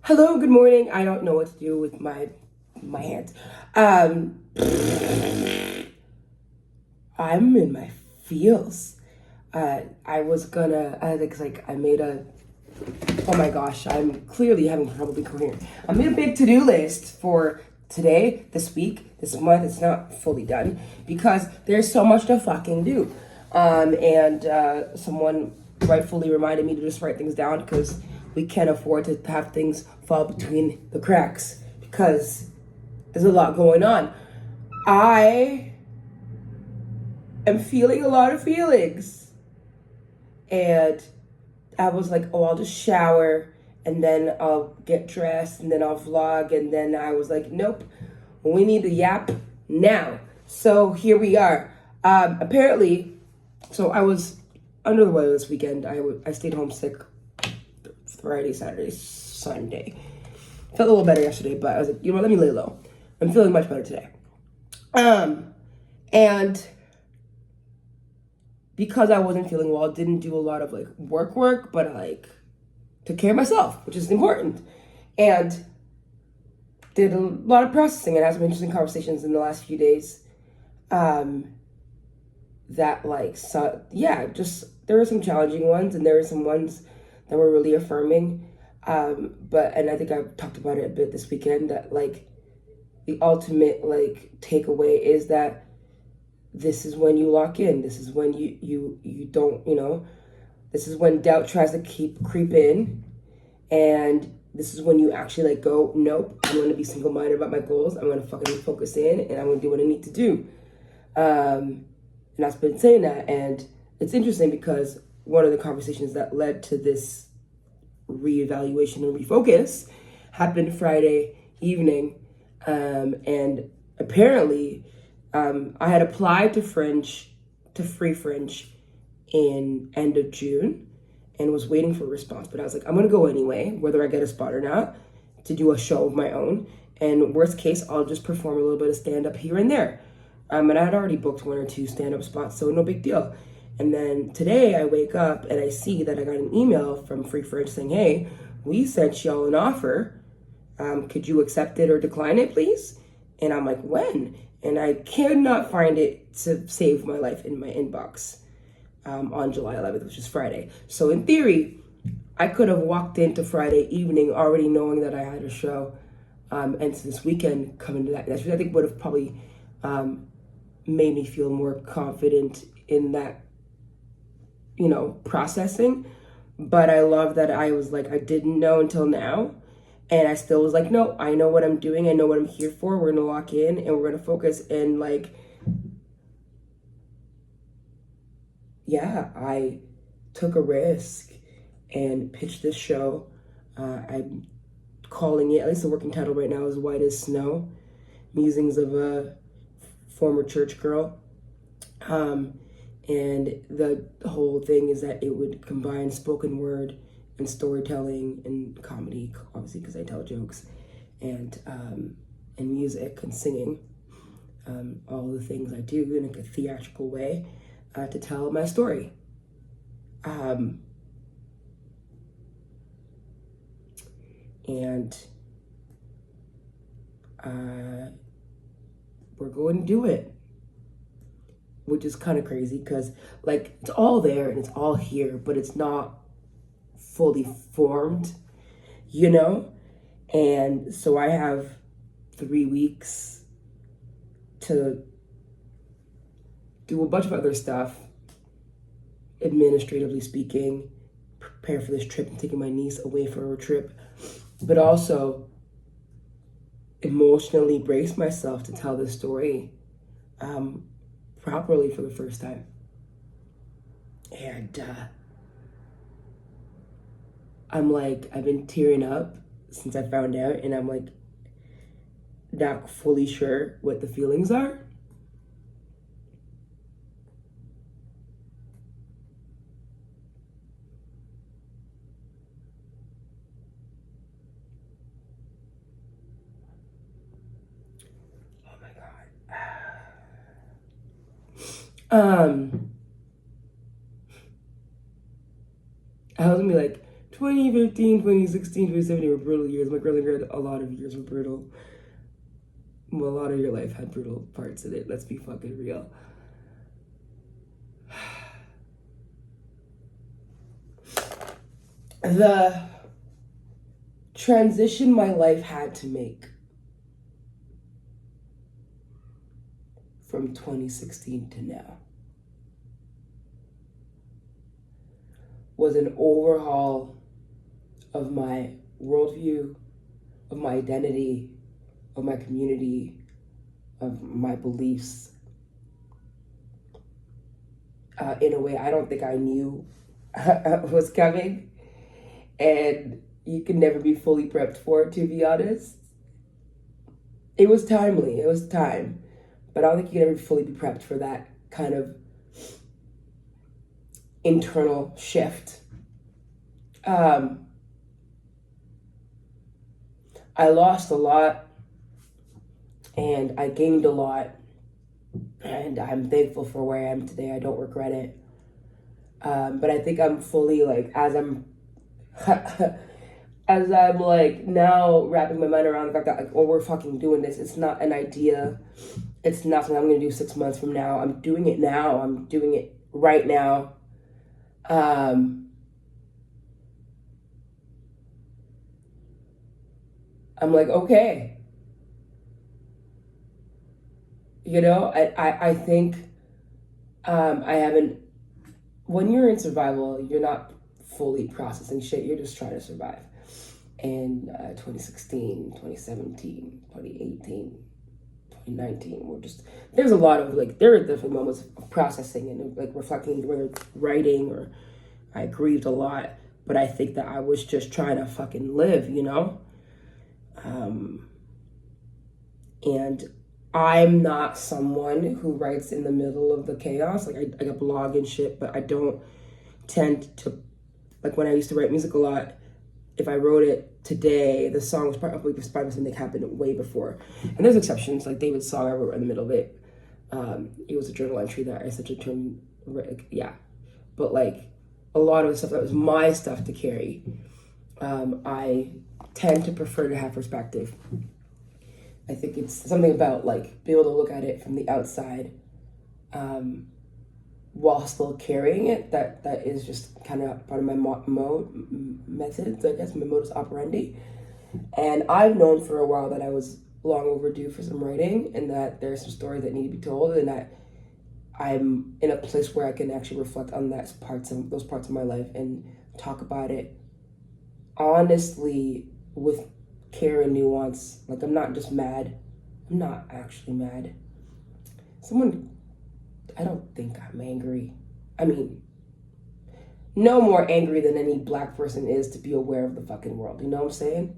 Hello, good morning. I don't know what to do with my hands. Um, I'm in my feels. I was gonna, I made a, oh my gosh, I'm clearly having trouble being coherent. I made a big to-do list for today, this week, this month. It's not fully done because there's so much to fucking do. And someone rightfully reminded me to just write things down because we can't afford to have things fall between the cracks because there's a lot going on. I am feeling a lot of feelings. And I was like, oh, I'll just shower and then I'll get dressed and then I'll vlog. And then I was like, nope, we need to yap now. So here we are. Apparently, so I was under the weather this weekend. I stayed home sick Friday, Saturday, Sunday. Felt a little better yesterday, but I was like, let me lay low. I'm feeling much better today. And because I wasn't feeling well, didn't do a lot of work, but I took care of myself, which is important. And did a lot of processing and had some interesting conversations in the last few days. Just there were some challenging ones and there were some ones that were really affirming. And I think I talked about it a bit this weekend that the ultimate takeaway is that this is when you lock in. This is when you don't, this is when doubt tries to creep in. And this is when you actually go, nope, I'm going to be single-minded about my goals. I'm going to fucking focus in and I'm going to do what I need to do. And I've been saying that. And it's interesting because one of the conversations that led to this reevaluation and refocus happened Friday evening. And apparently, I had applied to free Fringe in end of June and was waiting for a response. But I was like, I'm going to go anyway, whether I get a spot or not, to do a show of my own. And worst case, I'll just perform a little bit of stand-up here and there. And I had already booked 1 or 2 stand-up spots, so no big deal. And then today I wake up and I see that I got an email from Free Fringe saying, hey, we sent y'all an offer. Could you accept it or decline it, please? And I'm like, when? And I cannot find it to save my life in my inbox on July 11th, which is Friday. So in theory, I could have walked into Friday evening already knowing that I had a show. And so this weekend coming to that, I think would have probably made me feel more confident in that, processing. But I love that I was I didn't know until now. And I still was like, no, I know what I'm doing. I know what I'm here for. We're going to lock in and we're going to focus. And I took a risk and pitched this show. I'm calling it, at least the working title right now is White as Snow, Musings of a Former Church Girl. And the whole thing is that it would combine spoken word and storytelling and comedy, obviously because I tell jokes, and music and singing, all the things I do in a theatrical way to tell my story. And we're going to do it, which is kind of crazy because it's all there and it's all here, but it's not fully formed, and so I have 3 weeks to do a bunch of other stuff, administratively speaking, prepare for this trip. I'm taking my niece away for a trip, but also emotionally brace myself to tell this story properly for the first time. And I've been tearing up since I found out, and I'm not fully sure what the feelings are. Oh my God. I was gonna be 2015, 2016, 2017 were brutal years. My girl had a lot of years were brutal. Well, a lot of your life had brutal parts in it. Let's be fucking real. The transition my life had to make from 2016 to now was an overhaul of my worldview, of my identity, of my community, of my beliefs, in a way I don't think I knew was coming. And you can never be fully prepped for it, to be honest. It was timely, it was time. But I don't think you can ever fully be prepped for that kind of internal shift. I lost a lot and I gained a lot, and I'm thankful for where I am today. I don't regret it. But I think I'm fully like, as I'm like now wrapping my mind around the fact that like, oh, we're fucking doing this. It's not an idea. It's not something I'm gonna do 6 months from now. I'm doing it now. I'm doing it right now. I'm like, okay. You know, I think I haven't, when you're in survival, you're not fully processing shit. You're just trying to survive. And 2016, 2017, 2018, 2019, we're just, there's a lot of like, there are definitely moments of processing and like reflecting, whether it's writing or I grieved a lot, but I think that I was just trying to fucking live, you know? And I'm not someone who writes in the middle of the chaos. Like I blog and shit, but I don't tend to, like when I used to write music a lot, if I wrote it today, the song was probably inspired by something that happened way before. And there's exceptions, like David's song I wrote in the middle of it. It was a journal entry that I such a term, yeah. But like a lot of the stuff that was my stuff to carry, I tend to prefer to have perspective. I think it's something about like being able to look at it from the outside, while still carrying it, that is just kind of part of my methods, I guess, my modus operandi. And I've known for a while that I was long overdue for some writing, and that there's some stories that need to be told, and that I'm in a place where I can actually reflect on those parts of my life and talk about it honestly with care and nuance. Like, I'm not just mad. I'm not actually mad. I don't think I'm angry. I mean, no more angry than any black person is to be aware of the fucking world. You know what I'm saying?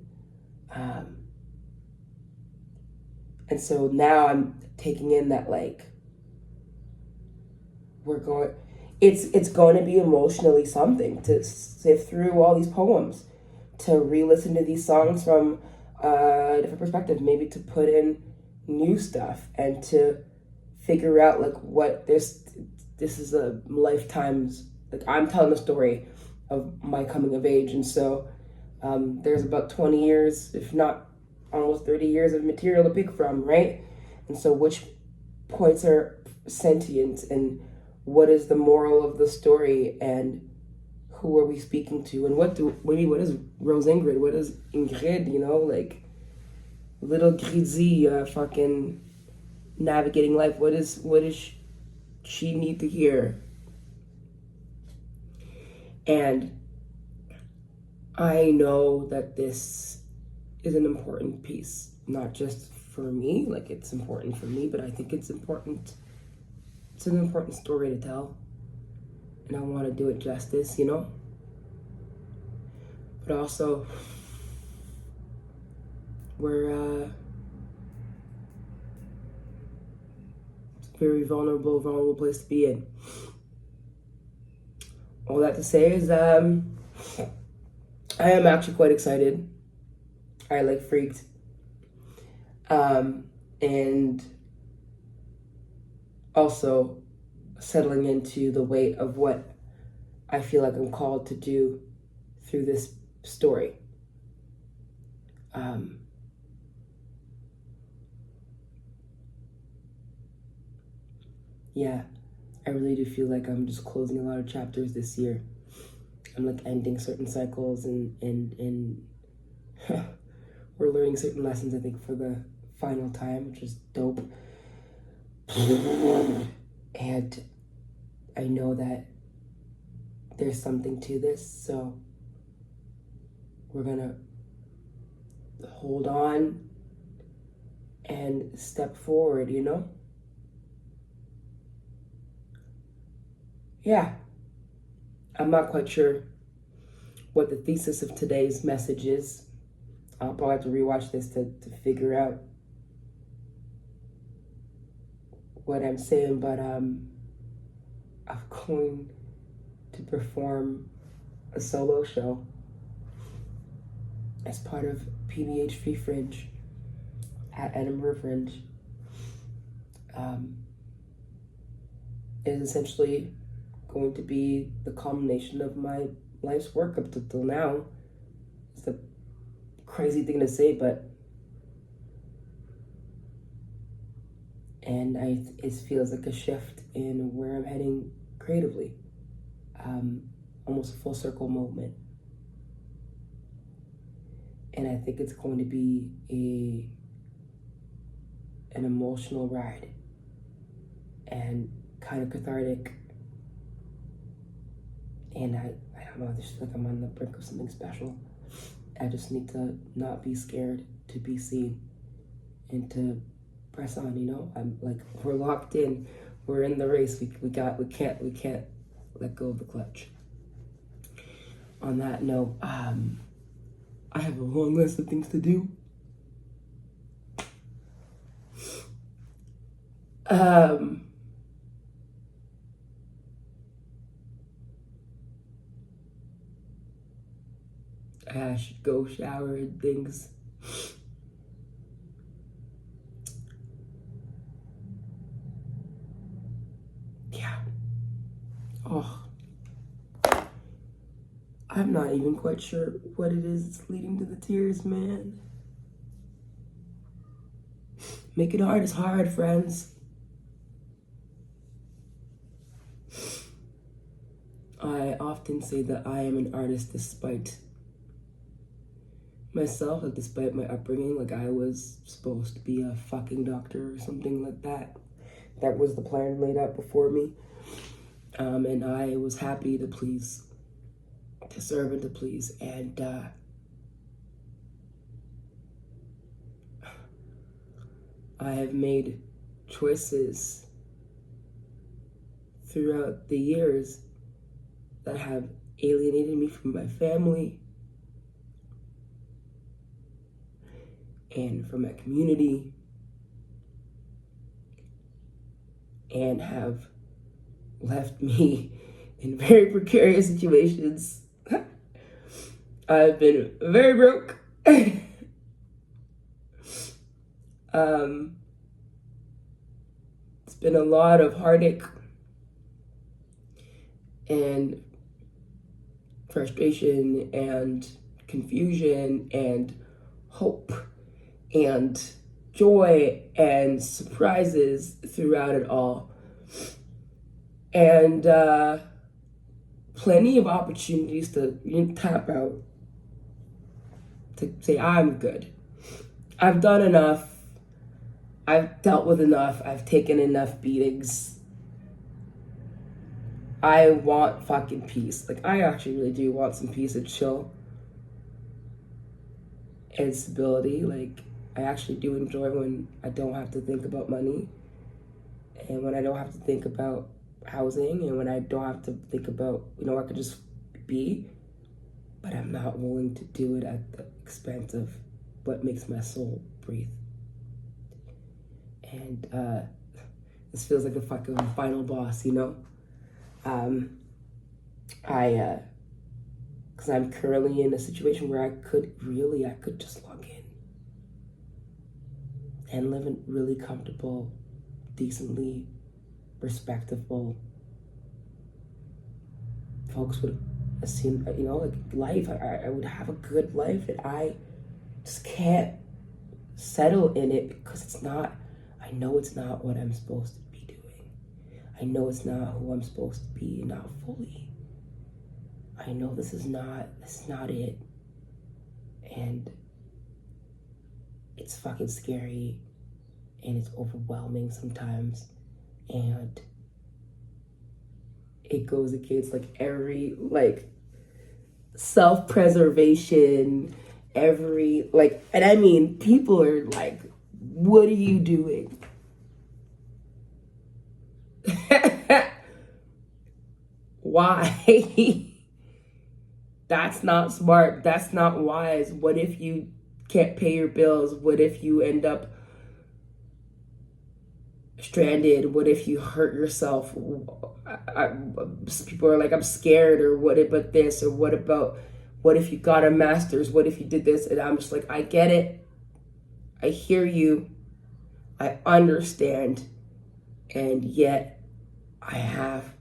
And so now I'm taking in that, like, it's going to be emotionally something to sift through all these poems, to re-listen to these songs from a different perspective, maybe to put in new stuff and to figure out like what this is a lifetime's, like I'm telling the story of my coming of age. And so there's about 20 years, if not almost 30 years of material to pick from, right? And so which points are sentient, and what is the moral of the story, and who are we speaking to, and what is Rose-Ingrid, what is Ingrid, you know, like little Grizzy fucking navigating life. What does she need to hear? And I know that this is an important piece, not just for me, like it's important for me, but I think it's important. It's an important story to tell, and I want to do it justice, you know? But also, we're it's a very vulnerable place to be in. All that to say is, I am actually quite excited. I like freaked. And also settling into the weight of what I feel like I'm called to do through this story. Yeah, I really do feel like I'm just closing a lot of chapters this year. I'm like ending certain cycles and we're learning certain lessons, I think, for the final time, which is dope. And I know that there's something to this, so we're gonna hold on and step forward, you know? Yeah. I'm not quite sure what the thesis of today's message is. I'll probably have to rewatch this to figure out what I'm saying, but I'm going to perform a solo show as part of PBH Free Fringe at Edinburgh Fringe. It is essentially going to be the culmination of my life's work up till now. It's a crazy thing to say, but it feels like a shift in where I'm heading creatively. Almost a full circle moment. And I think it's going to be an emotional ride and kind of cathartic. And I don't know, I just feel like I'm on the brink of something special. I just need to not be scared to be seen and to press on, you know? I'm like, we're locked in, we're in the race, we can't let go of the clutch. On that note, I have a long list of things to do. I should go shower and things. Yeah. Oh. I'm not even quite sure what it is that's leading to the tears, man. Making art is hard, friends. I often say that I am an artist despite myself, like despite my upbringing, like I was supposed to be a fucking doctor or something like that. That was the plan laid out before me. And I was happy to please, to serve and to please. And I have made choices throughout the years that have alienated me from my family and from my community, and have left me in very precarious situations. I've been very broke. It's been a lot of heartache and frustration and confusion and hope and joy and surprises throughout it all. And plenty of opportunities to tap out, to say, I'm good. I've done enough. I've dealt with enough. I've taken enough beatings. I want fucking peace. Like, I actually really do want some peace and chill and stability. Like, I actually do enjoy when I don't have to think about money, and when I don't have to think about housing, and when I don't have to think about, I could just be. But I'm not willing to do it at the expense of what makes my soul breathe. And this feels like the fucking final boss, because I'm currently in a situation where I could just log in and live a really comfortable, decently respectable, folks would assume, you know, like life. I would have a good life, and I just can't settle in it because it's not, I know it's not what I'm supposed to be doing. I know it's not who I'm supposed to be, not fully. I know this is not it. And it's fucking scary, and it's overwhelming sometimes, and it goes against like every like self-preservation, every like, and I mean people are like, what are you doing? Why? That's not smart. That's not wise. What if you can't pay your bills? What if you end up stranded? What if you hurt yourself? People are like, I'm scared, or what about this, or what if you got a master's? What if you did this? And I'm just like, I get it. I hear you. I understand. And yet I have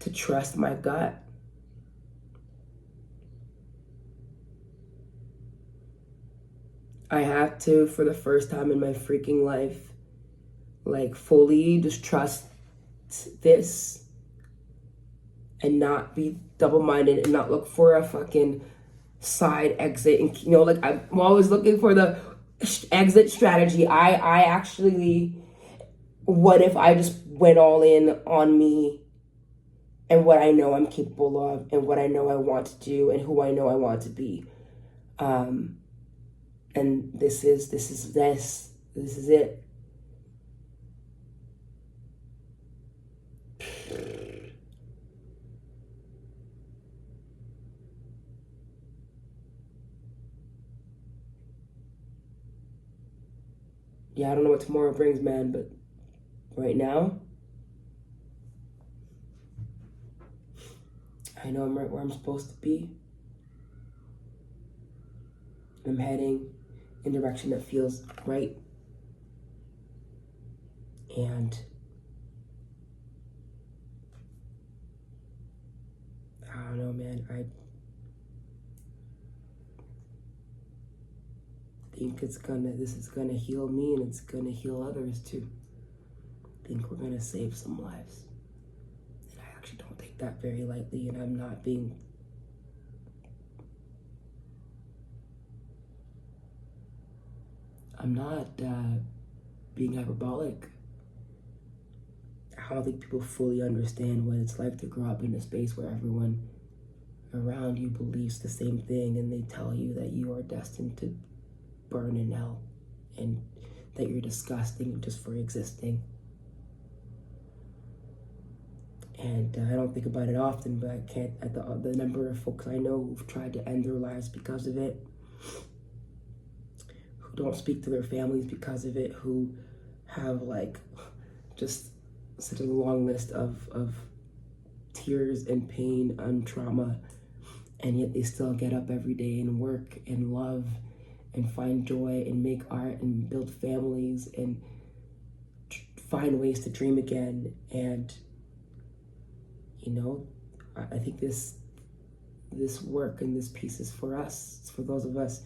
to trust my gut. I have to, for the first time in my freaking life, like fully just trust this and not be double-minded and not look for a fucking side exit. And, you know, like I'm always looking for the exit strategy. I actually, what if I just went all in on me and what I know I'm capable of and what I know I want to do and who I know I want to be. And this is it. Yeah, I don't know what tomorrow brings, man, but right now, I know I'm right where I'm supposed to be. I'm heading in a direction that feels right. And I don't know, man. I think this is gonna heal me, and it's gonna heal others too. I think we're gonna save some lives. And I actually don't take that very lightly, and I'm not being being hyperbolic. I don't think people fully understand what it's like to grow up in a space where everyone around you believes the same thing, and they tell you that you are destined to burn in hell and that you're disgusting just for existing. And I don't think about it often, but I can't, at the number of folks I know who've tried to end their lives because of it, who don't speak to their families because of it, who have like just such a long list of tears and pain and trauma, and yet they still get up every day and work and love and find joy and make art and build families and find ways to dream again. And you know, I think this work and this piece is for us. It's for those of us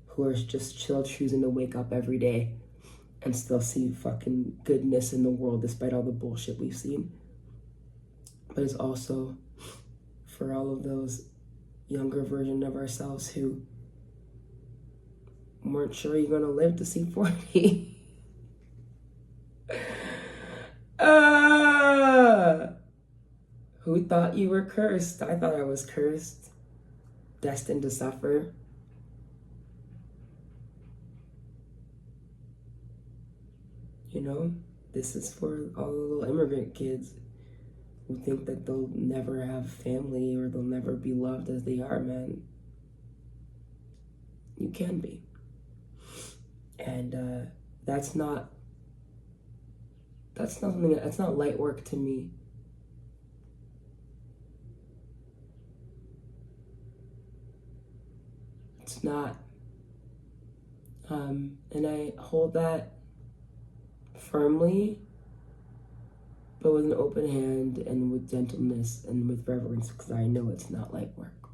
who are just still choosing to wake up every day and still see fucking goodness in the world despite all the bullshit we've seen. But it's also for all of those younger versions of ourselves who weren't sure you're gonna live to see 40. Who thought you were cursed? I thought I was cursed, destined to suffer. You know, this is for all the little immigrant kids who think that they'll never have family or they'll never be loved as they are, man. You can be. And that's not something, that's not light work to me. It's not. And I hold that firmly. but with an open hand and with gentleness and with reverence, because I know it's not light work.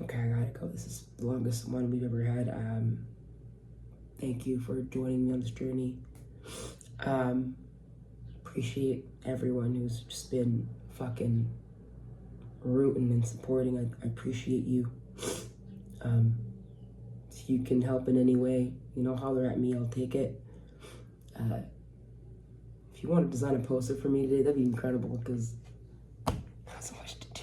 Okay, I gotta go. This is the longest one we've ever had. Thank you for joining me on this journey. Appreciate everyone who's just been fucking rooting and supporting. I appreciate you. If you can help in any way, holler at me, I'll take it. If you want to design a poster for me today, that'd be incredible, because I have so much to do.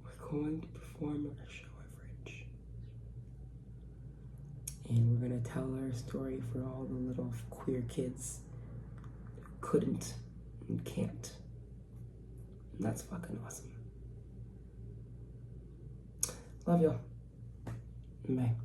We're going to perform our show at Fringe. And we're going to tell our story for all the little queer kids who couldn't and can't. And that's fucking awesome. Love y'all. Bye.